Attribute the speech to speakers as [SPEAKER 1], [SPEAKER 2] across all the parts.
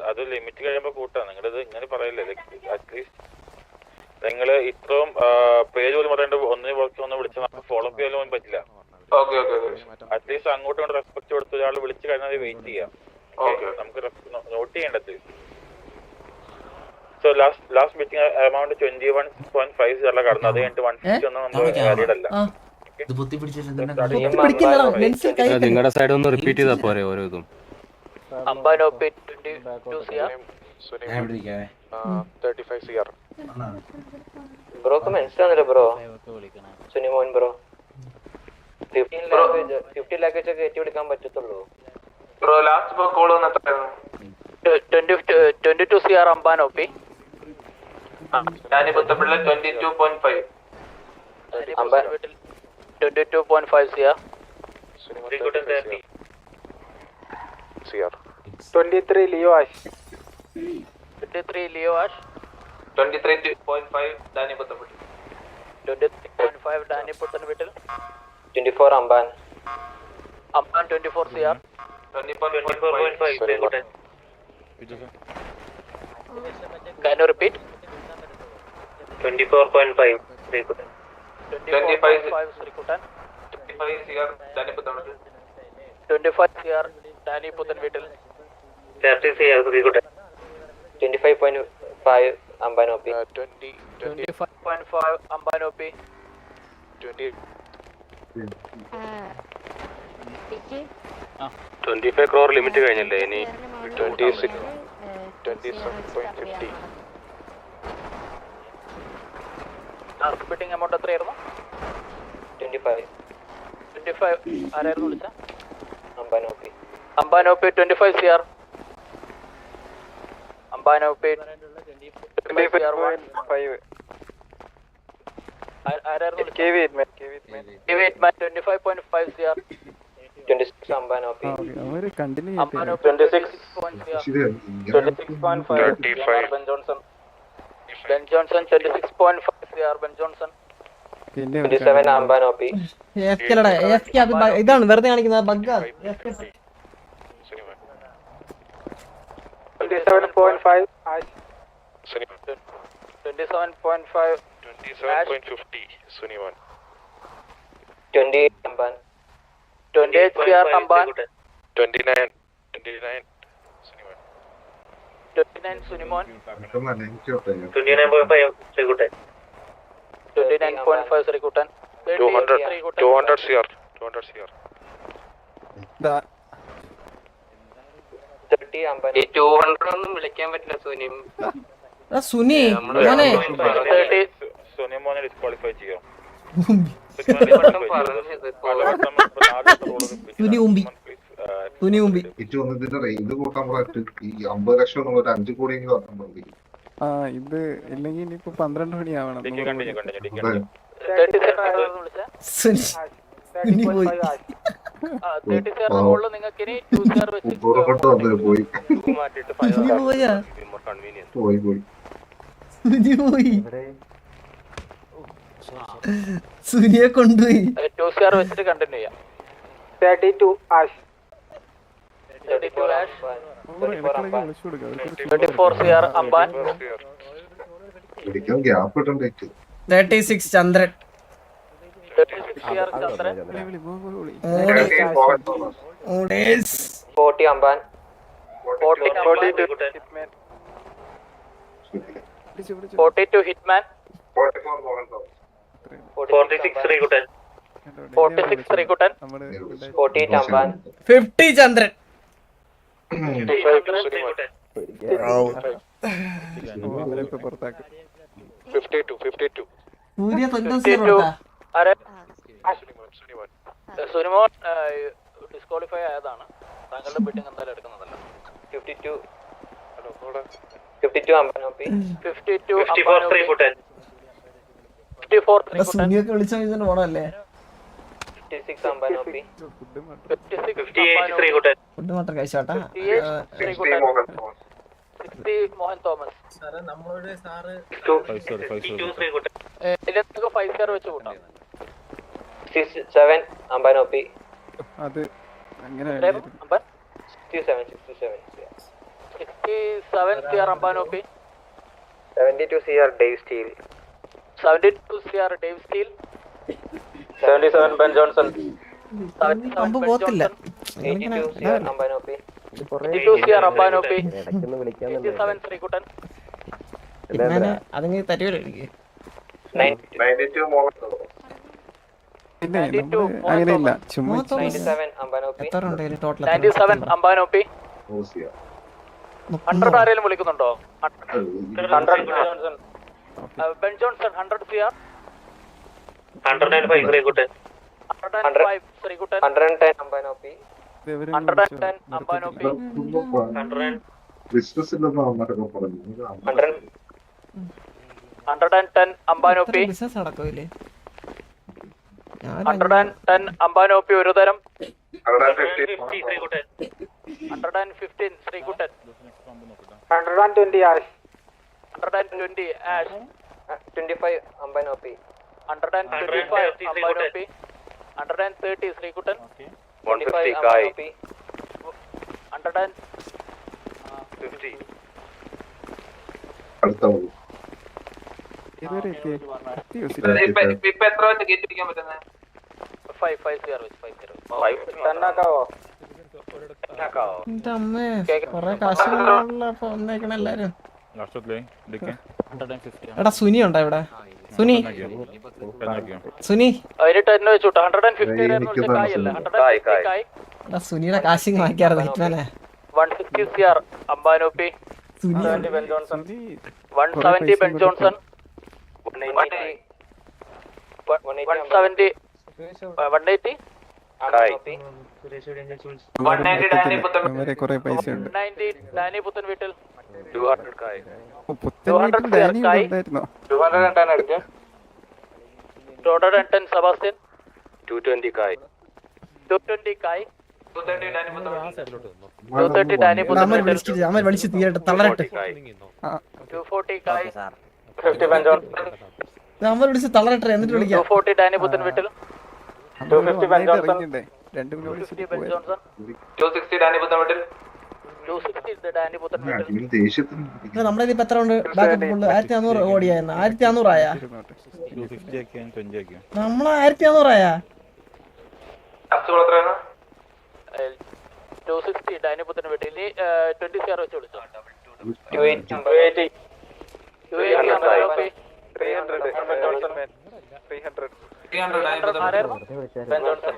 [SPEAKER 1] അത് ലിമിറ്റ് കഴിയുമ്പോ കൂട്ടാ. നിങ്ങളിത് ഇങ്ങനെ പറയല്ലേ. അറ്റ്ലീസ്റ്റ് നിങ്ങള് ഇത്രയും പേര് പോലും പറയേണ്ട ഒന്നിനെ ഒന്ന് വിളിച്ചാൽ നമുക്ക് ഫോളോ അപ്പ് ചെയ്യാൻ പറ്റില്ല. അറ്റ്ലീസ്റ്റ് അങ്ങോട്ടും കൊണ്ട് റെസ്പെക്ട് കൊടുത്ത് ഒരാൾ വിളിച്ചു കഴിഞ്ഞാൽ വെയിറ്റ് ചെയ്യാം. നമുക്ക് നോട്ട് ചെയ്യേണ്ടത്. സോ ലാസ്റ്റ് മീറ്റിംഗ് എമൗണ്ട് 21.5 കടന്നു. അത് കഴിഞ്ഞിട്ട് 150 ഒന്നും നമ്മൾ വാലിഡ് അല്ല.
[SPEAKER 2] നിങ്ങളുടെ സൈഡ് ഒന്ന് റിപ്പീറ്റ് ചെയ്താ പോരെ ഓരോ ഇതും.
[SPEAKER 3] ബ്രോക്ക് മനസ്സിലാവുന്നില്ല ബ്രോ. സുനിമോൻ ബ്രോ 50 lakh വെച്ചൊക്കെ കയറ്റി പിടിക്കാൻ പറ്റത്തുള്ളൂ
[SPEAKER 4] ബ്രോ. ലാസ്റ്റ് കോൾ വന്നിട്ടായിരുന്നു
[SPEAKER 5] 22 CR Ambanoppi.
[SPEAKER 4] Dani Puthappilla 22.5.
[SPEAKER 5] 22.5 CR.
[SPEAKER 4] 23 Leo Ash.
[SPEAKER 5] 23
[SPEAKER 4] Dani Puthappilla.
[SPEAKER 5] 23.5 Dani പുത്തൻ വീട്ടിൽ.
[SPEAKER 3] 24 Amban
[SPEAKER 5] 24 CR.
[SPEAKER 4] 24.5.
[SPEAKER 5] Can you repeat?
[SPEAKER 4] 24.5.
[SPEAKER 5] 25 Srikutan.
[SPEAKER 4] 25 CR Dani Puthappilla.
[SPEAKER 5] 25 CR Dani പുത്തൻ വീട്ടിൽ.
[SPEAKER 4] 30 CR Srikutan.
[SPEAKER 3] 25.5 Ambanoppi.
[SPEAKER 5] 25.5 Ambanoppi.
[SPEAKER 2] 25 crore limit കഴിഞ്ഞല്ലേ ഇനി.
[SPEAKER 4] 27.50.
[SPEAKER 5] ബിഡിംഗ് എമൗണ്ട് എത്രയായിരുന്നു?
[SPEAKER 3] 25
[SPEAKER 5] ആരായിരുന്നു വിളിച്ച?
[SPEAKER 3] അംബാനോപ്പി.
[SPEAKER 5] 25 CR. അംബാനോപ്പി
[SPEAKER 4] 25.5.
[SPEAKER 5] ആരായിരുന്നു?
[SPEAKER 4] KV
[SPEAKER 5] 25.5 CR.
[SPEAKER 3] 26 അംബാനോപ്പി.
[SPEAKER 5] 26.5 Ben Johnson 26.5 CR Ben Johnson.
[SPEAKER 3] 27 അംബാനോപ്പി.
[SPEAKER 6] ഇതാണ് വെറുതെ കാണിക്കുന്ന ബഗ്ഗാ.
[SPEAKER 4] 27.5 ash.
[SPEAKER 5] 27.5
[SPEAKER 2] 27.50 Sunimon.
[SPEAKER 3] 28 അംബാൻ.
[SPEAKER 5] 28 CR അംബാൻ.
[SPEAKER 2] 29 Sunimon.
[SPEAKER 5] 29 Sunimon.
[SPEAKER 4] 29.5 Srikutan.
[SPEAKER 5] 29.5 Sreekuttan.
[SPEAKER 2] 200 CR.
[SPEAKER 3] 30 അംബാനോപ്പി.
[SPEAKER 4] 200 ഒന്നും വിളിക്കാൻ പറ്റില്ല സുനി.
[SPEAKER 6] സുനി
[SPEAKER 1] സോനിയമോനെ ഡിസ്ക്വാളിഫൈ ചെയ്യാം.
[SPEAKER 7] ഇത് കൂട്ടാൻ ഈ 50 ലക്ഷം എന്നുള്ളത് 5 കോടിയെങ്കിലും ആക്കാൻ മതി.
[SPEAKER 8] ഇത് ഇല്ലെങ്കിൽ ഇനിയിപ്പോ 12 മണിയാവണം.
[SPEAKER 6] സുനിയെ കൊണ്ടുപോയി.
[SPEAKER 5] 2 CR വെച്ചിട്ട് കണ്ടിന്യൂ ചെയ്യാം.
[SPEAKER 4] 32 ആഷ്.
[SPEAKER 5] 34 CR അംബാൻ.
[SPEAKER 6] 36 ചന്ദ്രൻ.
[SPEAKER 5] 36 CR ചന്ദ്രൻ.
[SPEAKER 3] 40 അംബാൻ.
[SPEAKER 5] 42 ഹിറ്റ്മാൻ.
[SPEAKER 4] 46 Srikutan.
[SPEAKER 5] 46 ശ്രീകുട്ടൻ.
[SPEAKER 3] 48 അംബാൻ.
[SPEAKER 6] 50 ചന്ദ്രൻ.
[SPEAKER 2] 52
[SPEAKER 5] സുനിമോൻ ഡിസ്ക്വാളിഫൈ ആയതാണ്. താങ്കളുടെ ബിഡിംഗ് എന്തായാലും എടുക്കുന്നതല്ല.
[SPEAKER 3] 52 അംബാനോപ്പി.
[SPEAKER 4] 54 Srikutan.
[SPEAKER 5] 54
[SPEAKER 6] സുനിയൊക്കെ വിളിച്ചാൽ പോണല്ലേ.
[SPEAKER 3] 56 അംബാനോപ്പി.
[SPEAKER 4] 58 Srikutan.
[SPEAKER 6] ഫുഡ് മാത്രം കഴിച്ചോട്ടാ.
[SPEAKER 5] 60 മോഹൻ തോമസ്.
[SPEAKER 4] 52 Srikutan.
[SPEAKER 5] ഇതിലേക്ക് 5 CR വെച്ച് കൂട്ടാം.
[SPEAKER 3] 67 അംബാനോപ്പി.
[SPEAKER 8] അത് അങ്ങനെ
[SPEAKER 5] 67 77 CR Ambanoppi
[SPEAKER 3] 72 CR Dave Steele.
[SPEAKER 5] 72 CR Dave Steele
[SPEAKER 3] 77 Ben Johnson.
[SPEAKER 6] Pump പോത്തില്ല
[SPEAKER 3] 82 CR അംബാനോപ്പി.
[SPEAKER 5] 82 CR അംബാനോപ്പി 87 ശ്രീകുട്ടൻ
[SPEAKER 6] അതിങ്ങനെ തരുവല്ലോ എനിക്ക്
[SPEAKER 7] 92 മോഹൻ
[SPEAKER 8] ഇല്ല അങ്ങനെയില്ല ചുമ്മാ
[SPEAKER 3] 97 അംബാനോപ്പി.
[SPEAKER 6] എത്ര ഉണ്ട് ടോട്ടൽ
[SPEAKER 5] 97 അംബാനോപ്പി
[SPEAKER 7] ഓസിയ
[SPEAKER 5] 100 ആരെങ്കിലും വിളിക്കുന്നുണ്ടോ 100 Ben Johnson 100 CR
[SPEAKER 4] 105 Srikuttan
[SPEAKER 5] 105 Srikuttan
[SPEAKER 3] 110 Ambanoppi.
[SPEAKER 5] 110 Ambanoppi
[SPEAKER 7] business ഇല്ലെന്ന് അമ്മട്ടൊക്കെ പറഞ്ഞു
[SPEAKER 5] 110 അംബാനോപ്പി
[SPEAKER 6] ബിസിനസ് നടക്കൂലേ
[SPEAKER 5] 110 അംബാനോപ്പി ഒരു തരം
[SPEAKER 4] 50 ശ്രീകുട്ടൻ
[SPEAKER 5] 115 ശ്രീകുട്ടൻ
[SPEAKER 3] 120 ആഷ്.
[SPEAKER 5] 120 ആഷ്
[SPEAKER 3] 25 അംബാനോപ്പി.
[SPEAKER 5] 125 അംബാനോപ്പി 130 ശ്രീകുട്ടൻ
[SPEAKER 3] 150 അംബാനോപ്പി.
[SPEAKER 5] 150
[SPEAKER 7] അടുത്ത മതി.
[SPEAKER 8] ഇതുവരെ എത്തിയേ
[SPEAKER 3] ഇപ്പൊ എത്ര വെച്ച് കേട്ടിരിക്കാൻ പറ്റുന്നത്?
[SPEAKER 5] 550 വെച്ച് 50
[SPEAKER 6] എന്റെ അമ്മേ കൊറേ കാശുള്ള വന്നേക്കണ എല്ലാരും. എടാ സുനി ഉണ്ടോ ഇവിടെ? സുനി
[SPEAKER 5] അതിന് 10 വെച്ചു 150 കായ് അല്ലേ 150 കായ്
[SPEAKER 6] എടാ സുനിയുടെ കാശിങ് വാങ്ങിക്കാറുണ്ട് ഹിറ്റ്മാനെ.
[SPEAKER 5] 160 CR അംബാനോപ്പി
[SPEAKER 6] സുനി
[SPEAKER 5] 170 ബെൻ ജോൺസൺ 180 170 180
[SPEAKER 3] അംബാനോപ്പി.
[SPEAKER 8] ഇവരെ കുറെ പൈസ ഉണ്ട്
[SPEAKER 5] 190 ഡാനി പുത്തൻ വീട്ടിൽ
[SPEAKER 4] 200 കായ്
[SPEAKER 8] പുത്തൻ വീട്ടിൽ ഡാനി ഉണ്ടായിരുന്നോ
[SPEAKER 5] 210 സെബാസ്റ്റ്യൻ
[SPEAKER 4] 220 കായ്
[SPEAKER 5] 220 കായ് 230 ഡാനി
[SPEAKER 6] എടാ,
[SPEAKER 5] പുത്തൻ
[SPEAKER 6] അമ്മ
[SPEAKER 5] വീട്ടിൽ
[SPEAKER 6] വിളിച്ചിട്ട് അമ്മ വിളിച്ച് തീരട്ടെ തളരട്ടെ.
[SPEAKER 5] 240 കായ്
[SPEAKER 3] 50 ബെൻ ജോൺസൺ.
[SPEAKER 6] അമ്മ വിളിച്ച് തളരട്ടെ എന്നിട്ട് വിളിക്കാം.
[SPEAKER 5] 240 ഡാനി പുത്തൻ വീട്ടിൽ
[SPEAKER 8] ഇറങ്ങിണ്ടേ രണ്ടും കൂടെ
[SPEAKER 5] 250
[SPEAKER 8] വിളിച്ചിട്ട്
[SPEAKER 5] ബെൻ
[SPEAKER 8] പോയത്.
[SPEAKER 5] ജോൺസൺ
[SPEAKER 3] 260 ഡാനി പുത്തൻ വീട്ടിൽ.
[SPEAKER 5] 260 ഡാനി പുത്തൻ വീട്ടിൽ
[SPEAKER 7] അടിയിൽ ദേഷ്യത്തിന്
[SPEAKER 6] എടാ, നമ്മുടെ ഇതിപ്പോ എത്ര ഉണ്ട് ബാക്കപ്പ് ഫുള്ള് 1400 ഓടിയായിരുന്നു. 1400 ആയാ
[SPEAKER 8] ഇരുന്നോട്ടെ.
[SPEAKER 6] നമ്മളെ 1400 ആയാ.
[SPEAKER 3] ലാസ്റ്റ് എത്രയാണ്?
[SPEAKER 5] 260 ഡാനി പുത്തൻ വീട്ടിൽ ഇനി 20 CR വെച്ച് വിളിച്ചോ
[SPEAKER 3] 280 അംബാനോപ്പി.
[SPEAKER 5] 280 അംബാനോപ്പി
[SPEAKER 3] 300 ബെൻ ജോൺസൺ. 300 ഡാനി പുത്തൻ വീട്ടിൽ. Ben Johnson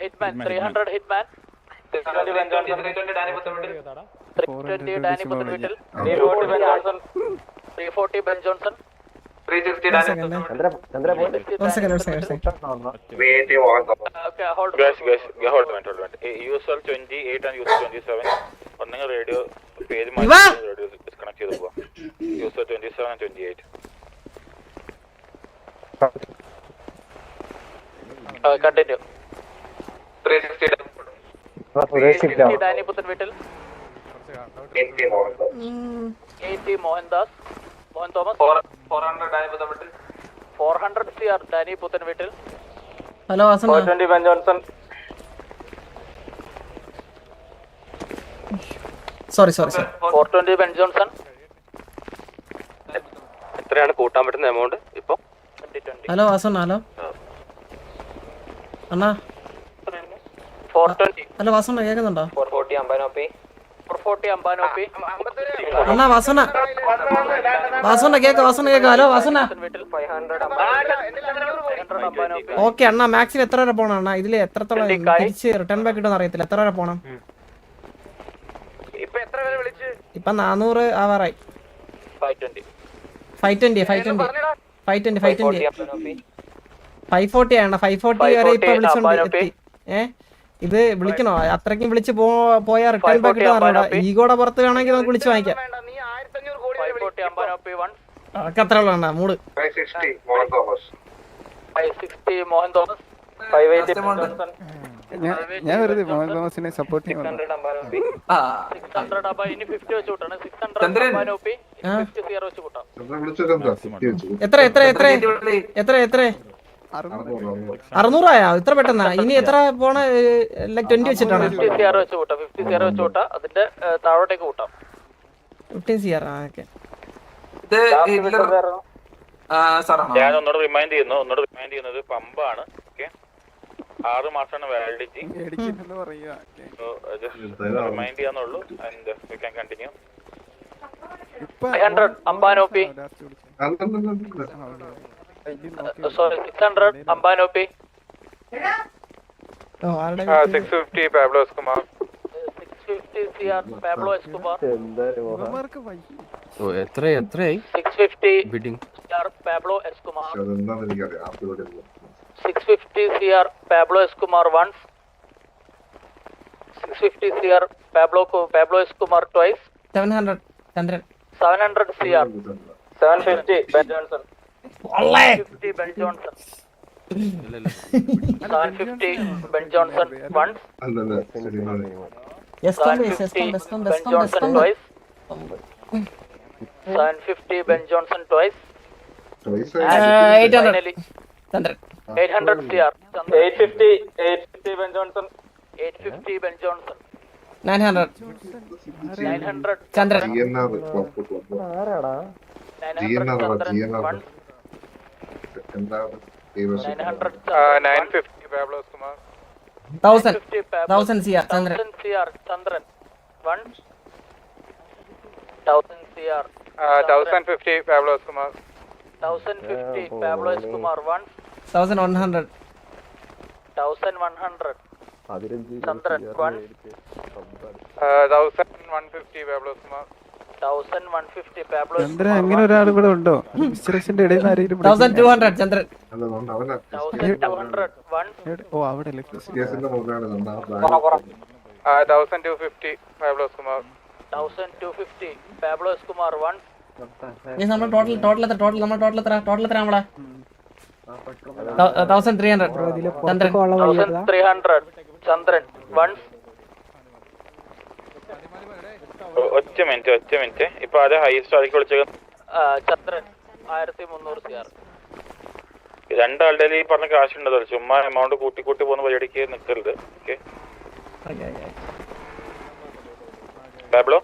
[SPEAKER 5] hitman 300 hitman
[SPEAKER 3] 320 Ben Johnson. 320 Danny പുത്തൻ വീട്ടിൽ.
[SPEAKER 5] 320 ഡാനി പുത്തൻ വീട്ടിൽ 340 Ben Johnson 340 Ben Johnson
[SPEAKER 3] 360 Danny പുത്തൻ വീട്ടിൽ.
[SPEAKER 6] ഒരു second
[SPEAKER 5] okay hold
[SPEAKER 1] hold on. USL 28 and USL 27 ഒന്നെങ്കിൽ റേഡിയോ പേര്
[SPEAKER 6] ഇവാ!
[SPEAKER 1] മാറ്റി റേഡിയോ ഡിസ്കണക്ട് ചെയ്ത് പോവാം. USL 27 and 28
[SPEAKER 5] കണ്ടിന്യൂ
[SPEAKER 3] 360
[SPEAKER 5] ഡാനി പുത്തൻ വീട്ടിൽ 80 മോഹൻദാസ് മോഹൻ തോമസ്
[SPEAKER 3] 400 ഡാനി പുത്തൻ വീട്ടിൽ.
[SPEAKER 5] 400 CR ഡാനി പുത്തൻ വീട്ടിൽ
[SPEAKER 6] ഹലോ വാസന
[SPEAKER 3] 420 Ben Johnson.
[SPEAKER 6] Sorry
[SPEAKER 5] 420 Ben Johnson
[SPEAKER 4] എത്രയാണ് കൂട്ടാൻ പറ്റുന്ന എമൗണ്ട് ഇപ്പൊ
[SPEAKER 5] 2020
[SPEAKER 6] ഹലോ വാസന ഹലോ അണ്ണാ
[SPEAKER 5] 420
[SPEAKER 6] ഹലോ വാസന കേൾക്കുന്നുണ്ടോ?
[SPEAKER 3] 440 അംബാനോപ്പി.
[SPEAKER 5] 440 അംബാനോപ്പി
[SPEAKER 6] അണ്ണാ വാസന കേക്ക ഹലോ വാസന
[SPEAKER 5] വീട്ടിൽ
[SPEAKER 3] 500
[SPEAKER 5] അംബാനോപ്പി
[SPEAKER 6] ഓക്കെ അണ്ണാ മാക്സിമം എത്ര വരെ പോണം അണ്ണാ? ഇതില് എത്രത്തോളം തിരിച്ച് റിട്ടേൺ ബാക്ക് കിട്ടുമെന്ന് അറിയത്തില്ല. എത്ര വരെ പോണം? ഇപ്പൊ 400 ആവാറായി.
[SPEAKER 5] 520
[SPEAKER 3] 540 അംബാനോപ്പി.
[SPEAKER 6] 540 ആണ് 540 വരെ ഇപ്പൊ വിളിച്ചോണ്ട് എത്തി. ഇത് വിളിക്കണോ? അത്രയ്ക്കും വിളിച്ച് പോയാ റിട്ടേൺ ബാക്ക് കിട്ടാറുണ്ടോ? ഈഗോടെ പുറത്ത് വേണമെങ്കിൽ നമുക്ക് വിളിച്ച് വാങ്ങിക്കാം.
[SPEAKER 5] 540 അംബാനോപ്പി 1
[SPEAKER 6] അതൊക്കെ അത്ര ഉള്ളു അണ്ണാ മൂട്.
[SPEAKER 7] 560 മോഹൻ തോമസ്
[SPEAKER 5] 560 മോഹൻ തോമസ്
[SPEAKER 3] 580 ബെൻ ജോൺസൺ.
[SPEAKER 8] ഞാൻ വെറുതെ മോഹൻ തോമസിനെ സപ്പോർട്ട് ചെയ്യാൻ
[SPEAKER 3] 600 അംബാനോപ്പി.
[SPEAKER 5] 600 അപ്പൊ ഇനി 50 വെച്ച് കൂട്ടാണ് 600 അംബാനോപ്പി 50 CR വെച്ച് കൂട്ടാം
[SPEAKER 7] എന്താ വിളിച്ചത്? എന്താ
[SPEAKER 6] എത്ര 600 ഇത്ര പെട്ടെന്നാ? ഇനി എത്ര പോണ? 20 വെച്ചിട്ടാണ്?
[SPEAKER 5] 50 CR വെച്ച് കൂട്ടാം. 50 CR വെച്ച് കൂട്ടാം. അതിന്റെ താഴോട്ടേക്ക് കൂട്ടാം.
[SPEAKER 6] 15 CR. ഓക്കെ.
[SPEAKER 1] ഞാൻ ഒന്നോട് റിമൈൻഡ് ചെയ്യുന്നത് പമ്പാണ്. ഓക്കെ, 6 മാസമാണ് വാലിഡിറ്റി. റിമൈൻഡ് ചെയ്യാന്നുള്ളൂ. And you can continue.
[SPEAKER 5] 500 Ambanoppi. Sorry 600 Ambanoppi.
[SPEAKER 3] 650 Pablo Escobar.
[SPEAKER 5] 650 CR Pablo Escobar.
[SPEAKER 2] ഓ എത്രയായി
[SPEAKER 5] 650
[SPEAKER 2] ബിഡിങ്?
[SPEAKER 5] CR Pablo എസ്കുമാർ.
[SPEAKER 7] അതെന്താണെന്ന് എനിക്കറിയാം.
[SPEAKER 5] 650 CR Pablo Escobar once. 650 CR Pablo Escobar twice.
[SPEAKER 6] 700 Chandran.
[SPEAKER 5] 700 CR. 750 Ben Johnson. 750 Ben Johnson. 750 Ben Johnson once.
[SPEAKER 7] അല്ലല്ല, ശരിയാണ്.
[SPEAKER 5] 750 Ben Johnson twice. 750 Ben Johnson twice.
[SPEAKER 7] Choice
[SPEAKER 6] 800
[SPEAKER 5] Finally
[SPEAKER 6] Chandran.
[SPEAKER 5] 800 CR. 850 Ben Johnson. 850 Ben Johnson.
[SPEAKER 6] 900
[SPEAKER 5] 900
[SPEAKER 6] Chandran.
[SPEAKER 7] GNR
[SPEAKER 5] 900 Chandran once.
[SPEAKER 7] എന്താണ്
[SPEAKER 3] 950 Pablo Escobar.
[SPEAKER 6] 1000
[SPEAKER 5] 950
[SPEAKER 6] CR Chandran.
[SPEAKER 5] 1000 CR Chandran once. 1000 CR.
[SPEAKER 3] 1050 Pablo Escobar.
[SPEAKER 5] 1050 Pablo Escobar once.
[SPEAKER 6] 1100
[SPEAKER 5] 1100 Chandran once.
[SPEAKER 3] 1150 Pablo Escobar.
[SPEAKER 5] 1150 Pablo
[SPEAKER 8] Chandra അങ്ങനെ ഒരാൾ കൂടെ ഉണ്ടോ? മിസ്റ്ററേഷന്റെ ഇടയിൽ നിന്ന് ആരെങ്കിലും
[SPEAKER 6] 1200 ചന്ദ്രൻ.
[SPEAKER 7] അതുകൊണ്ട് അവനെ
[SPEAKER 5] 1200 once.
[SPEAKER 8] ഓ അവിടെ അല്ലേ
[SPEAKER 7] കേസിന്റെ മുകളിലാണ്
[SPEAKER 3] 1250 Pablo Escobar.
[SPEAKER 5] 1250 Pablo Escobar once.
[SPEAKER 6] നമ്മൾ ടോട്ടൽ എത്ര നമ്മളെ 1300 ചന്ദ്രൻ.
[SPEAKER 5] 1300 ചന്ദ്രൻ once.
[SPEAKER 1] ഒറ്റ മിനിറ്റ്. ഇപ്പൊ അത് ഹൈസ്റ്റ് ആക്കി വിളിച്ചത്
[SPEAKER 5] ചന്ദ്രൻ 1300 CR.
[SPEAKER 1] രണ്ടാളുടെ ഈ പറഞ്ഞ കാശ് ഉണ്ടല്ലോ, ചുമ്മാ എമൗണ്ട് കൂട്ടി പോകുന്ന പരിപാടിക്ക് നിൽക്കരുത്. Okay Pablo?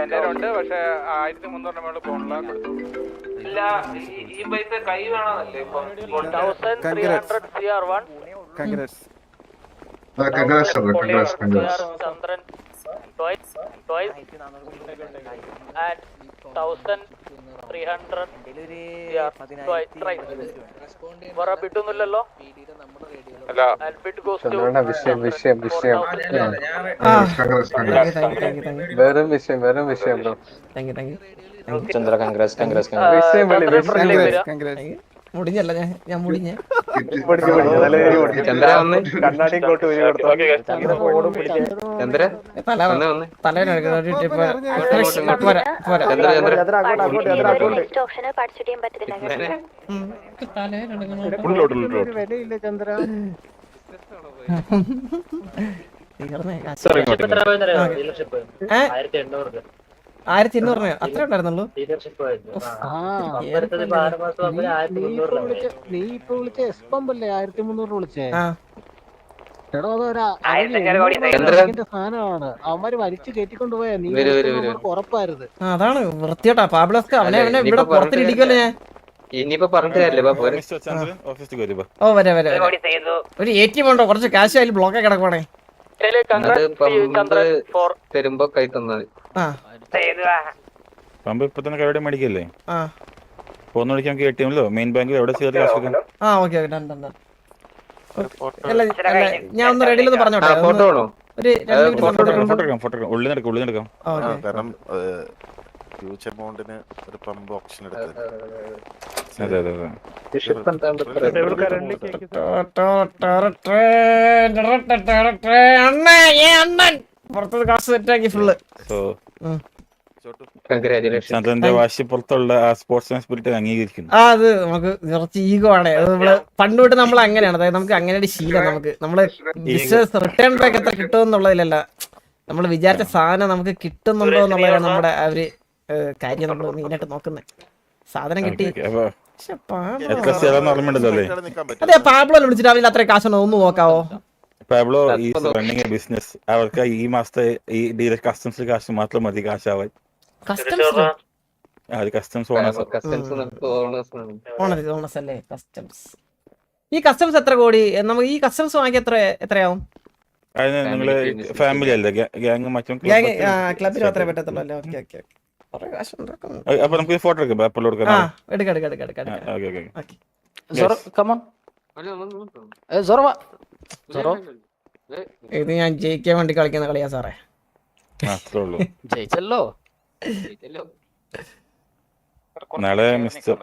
[SPEAKER 3] എന്റെ ഉണ്ട്, പക്ഷെ 1300 മേളിൽ പോണില്ല.
[SPEAKER 5] ഇല്ല, ഈ പൈസ കൈ വേണമെന്നല്ലേ ഇപ്പൊ. 1300 CR once.
[SPEAKER 8] Congrats.
[SPEAKER 5] Chandran twice and 1300 twice. വേറെ ബിഡൊന്നുമില്ലല്ലോ.
[SPEAKER 3] അല്ല,
[SPEAKER 5] And bid goes to
[SPEAKER 4] വിഷയം
[SPEAKER 6] വെറും
[SPEAKER 4] വിഷയം bro.
[SPEAKER 6] Thank you
[SPEAKER 4] Chandra congrats.
[SPEAKER 6] മുടിഞ്ഞല്ല ഞാൻ മുടിഞ്ഞ
[SPEAKER 4] ചന്ദ്ര വന്ന് കണ്ണാടി കോട്ട് ചന്ദ്ര
[SPEAKER 6] തലേനെ 1200 അത്ര ഉണ്ടായിരുന്നുള്ളൂ.
[SPEAKER 9] നീ ഇപ്പൊ വിളിച്ച എസ്പമ്പല്ലേ 1300 വിളിച്ചേ? സാധനമാണ് അവന്മാര് വലിച്ചു കയറ്റിക്കൊണ്ടുപോയാ. നീ ഉറപ്പായിരുന്നു.
[SPEAKER 6] അതാണ് വൃത്തിയോട്ടാ പാബ്ലോസ്ക. അവനെ ഇവിടെ പുറത്തിരിക്കുമല്ലോ ഞാൻ.
[SPEAKER 4] ഇനിയിപ്പോ പറഞ്ഞിട്ട് കാര്യമില്ല.
[SPEAKER 6] ഓ വരെ ഒരു ATM ഉണ്ടോ? കുറച്ച് ക്യാഷ് അതിൽ ബ്ലോക്ക് കിടക്കുവാണേ.
[SPEAKER 4] തരുമ്പോ കൈ തന്നാൽ
[SPEAKER 1] പമ്പ് ഇപ്പൊ തന്നെ കൈയോടെ മേടിക്കല്ലേ? ഫോൺ വിളിക്കാൻ ATMലോ മെയിൻ ബാങ്കിൽ എവിടെ ചേർത്ത് കാശ് വെക്കാം.
[SPEAKER 6] ഓക്കെ ഞാൻ ഒന്ന് റെഡിയിലൊന്ന് പറഞ്ഞോട്ടെ.
[SPEAKER 4] ഫോട്ടോ വേണോ?
[SPEAKER 6] ഒരു
[SPEAKER 1] ഫോട്ടോ ഉള്ളിൽ നടക്കാം.
[SPEAKER 10] കാരണം ഫ്യൂച്ചർ എമൗണ്ടിന് ഒരു പമ്പ് ഓപ്ഷൻ എടുത്തത്.
[SPEAKER 1] അതെ
[SPEAKER 6] പുറത്തത് കാശ് സെറ്റാക്കി ഫുള്ള്.
[SPEAKER 1] വാശി പുറത്തുള്ള ആ സ്പോർട്സ്മാൻ സ്പിരിറ്റ് അംഗീകരിക്കുന്നു.
[SPEAKER 6] അത് നമുക്ക് കുറച്ച് ഈഗോ ആണ്. അത് നമ്മള് പണ്ട് തൊട്ട് നമ്മൾ അങ്ങനെയാണ്. അതായത് നമുക്ക് അങ്ങനെ ഒരു ശീലം. നമ്മള് ബിസിനസ് റിട്ടേൺ ബാക്ക് എത്ര കിട്ടുമെന്നുള്ളതിലല്ല, നമ്മൾ വിചാരിച്ച സാധനം നമുക്ക് കിട്ടുന്നുണ്ടോ എന്നുള്ളതാണ് നമ്മുടെ ആ ഒരു കാര്യം നമ്മൾ മെയിനായിട്ട് നോക്കുന്നത്. സാധനം കിട്ടി
[SPEAKER 11] എത്ര സ്ഥലം ഓർമ്മയുണ്ടല്ലോ അല്ലേ?
[SPEAKER 6] അതെ പാബ്ലോ വിളിച്ചിട്ട് അവരിൽ അത്ര കാശുണ്ടോ ഒന്ന് നോക്കാവോ?
[SPEAKER 11] Pablo is running a business. അവർക്ക് ഈ മാസത്തെ ഈ ഡീലർ കസ്റ്റംസ് കാശ് മാത്രം മതി കാശാവാൻ. കസ്റ്റംസ്
[SPEAKER 6] ഓണസ് അല്ലേ കസ്റ്റംസ്. ഈ കസ്റ്റംസ് എത്ര കോടി നമുക്ക് ഈ കസ്റ്റംസ് വാങ്ങിയ എത്രയാവും?
[SPEAKER 11] നിങ്ങള് ഫാമിലി അല്ലേ ഗ്യാങ് മറ്റും
[SPEAKER 6] ക്ലബിൽ മാത്രമേ പറ്റത്തുള്ളൂ അല്ലേ? Okay okay.
[SPEAKER 11] അപ്പൊ നമുക്ക് ഫോട്ടോ എടുക്കാം അപ്ലോഡ് കൊടുക്കാം. ഇത് ഞാൻ ജയിക്കാൻ വേണ്ടി കളിക്കുന്ന കളിയാ സാറേ.
[SPEAKER 5] ജയിച്ചല്ലോ.
[SPEAKER 11] നാളെ മിസ്റ്റർ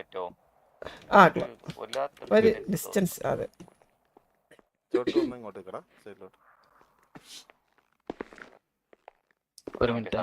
[SPEAKER 6] ഒരു ഡിസ്റ്റൻസ്. അതെ
[SPEAKER 5] ഒരു മിനിറ്റ്.